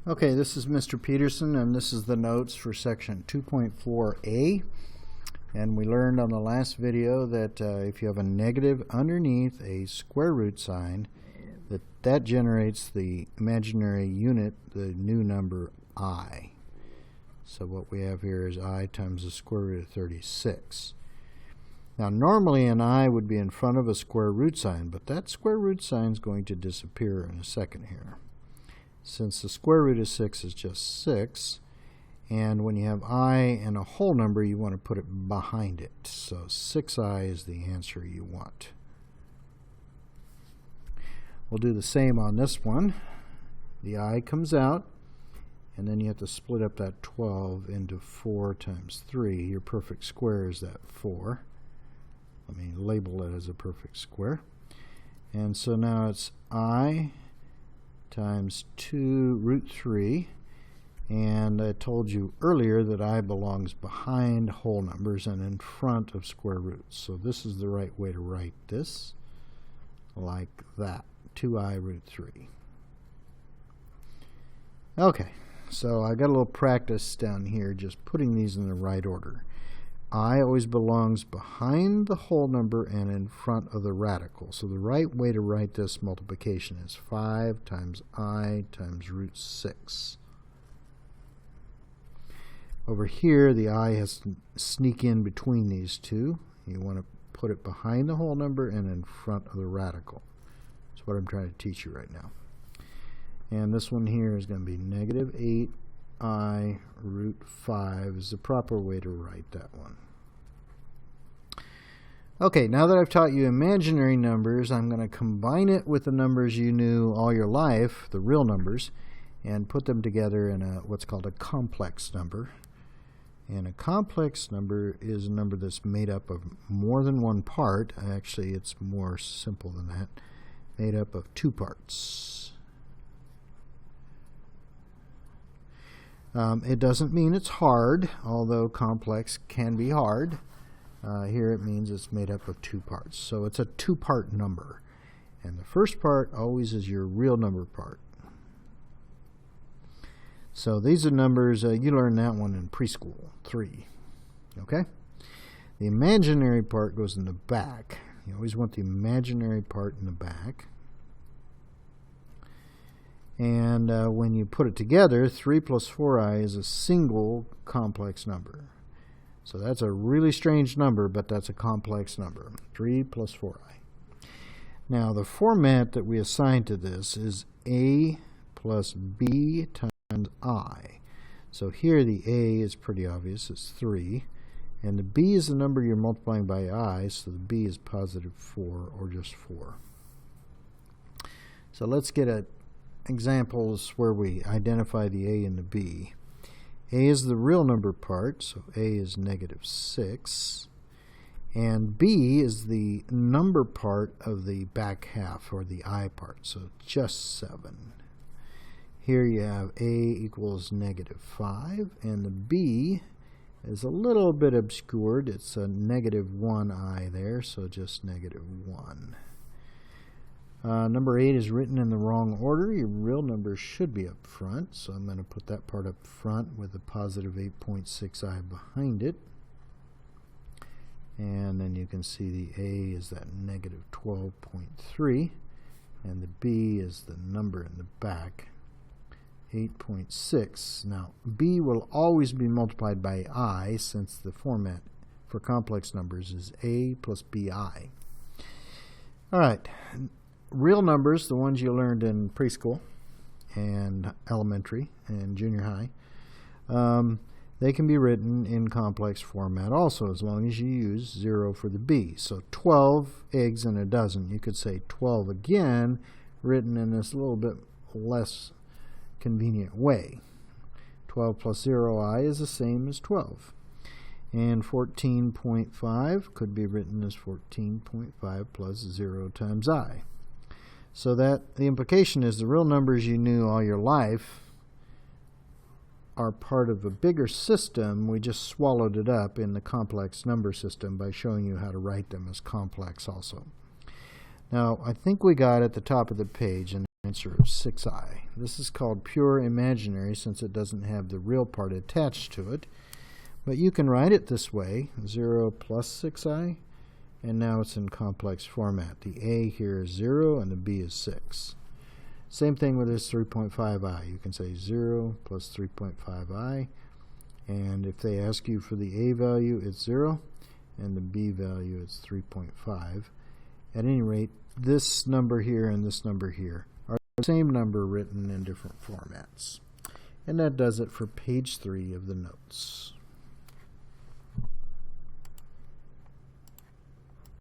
Okay, this is Mr. Peterson, and this is the notes for section 2.4a. And we learned on the last video that if you have a negative underneath a square root sign, that generates the imaginary unit, the new number I. So what we have here is I times the square root of 36. Now normally an I would be in front of a square root sign, but that square root sign is going to disappear in a second here. Since the square root of 6 is just 6, and when you have I and a whole number, you want to put it behind it. So 6I is the answer you want. We'll do the same on this one. The I comes out, and then you have to split up that 12 into 4 times 3. Your perfect square is that 4. Let me label it as a perfect square. And so now it's I times 2 root 3, and I told you earlier that I belongs behind whole numbers and in front of square roots. So this is the right way to write this, like that, 2I root 3. Okay, so I got a little practice down here just putting these in the right order. I always belongs behind the whole number and in front of the radical. So the right way to write this multiplication is 5 times I times root 6. Over here, the I has to sneak in between these two. You want to put it behind the whole number and in front of the radical. That's what I'm trying to teach you right now. And this one here is going to be negative 8I root 5 is the proper way to write that one. Okay, now that I've taught you imaginary numbers, I'm going to combine it with the numbers you knew all your life, the real numbers, and put them together in what's called a complex number. And a complex number is a number that's made up of more than one part. Actually, it's more simple than that. Made up of 2 parts. It doesn't mean it's hard, although complex can be hard. Here it means it's made up of 2 parts. So it's a 2-part number. And the first part always is your real number part. So these are numbers, you learned that one in preschool, 3. Okay? The imaginary part goes in the back. You always want the imaginary part in the back. And when you put it together, 3 plus 4i is a single complex number. So that's a really strange number, but that's a complex number, 3 plus 4i. Now the format that we assign to this is a plus b times I. So here the a is pretty obvious, it's 3. And the b is the number you're multiplying by I, so the b is positive 4 or just 4. So let's get at examples where we identify the a and the b. A is the real number part, so a is negative 6. And b is the number part of the back half, or the I part, so just 7. Here you have a equals negative 5, and the b is a little bit obscured. It's a negative 1i there, so just negative 1. Number 8 is written in the wrong order. Your real number should be up front, so I'm going to put that part up front with a positive 8.6i behind it. And then you can see the a is that negative 12.3, and the b is the number in the back, 8.6. Now, b will always be multiplied by I, since the format for complex numbers is a plus bi. All right. Real numbers, the ones you learned in preschool and elementary and junior high, they can be written in complex format also, as long as you use 0 for the b. So 12 eggs in a dozen. You could say 12 again, written in this little bit less convenient way. 12 plus 0i is the same as 12. And 14.5 could be written as 14.5 plus 0 times I. So that the implication is the real numbers you knew all your life are part of a bigger system. We just swallowed it up in the complex number system by showing you how to write them as complex also. Now, I think we got at the top of the page, and answer of 6i. This is called pure imaginary since it doesn't have the real part attached to it. But you can write it this way, 0 plus 6i, and now it's in complex format. The a here is 0 and the b is 6. Same thing with this 3.5i. You can say 0 plus 3.5i, and if they ask you for the a value, it's 0, and the b value is 3.5. At any rate, this number here and this number here are the same number written in different formats. And that does it for page 3 of the notes.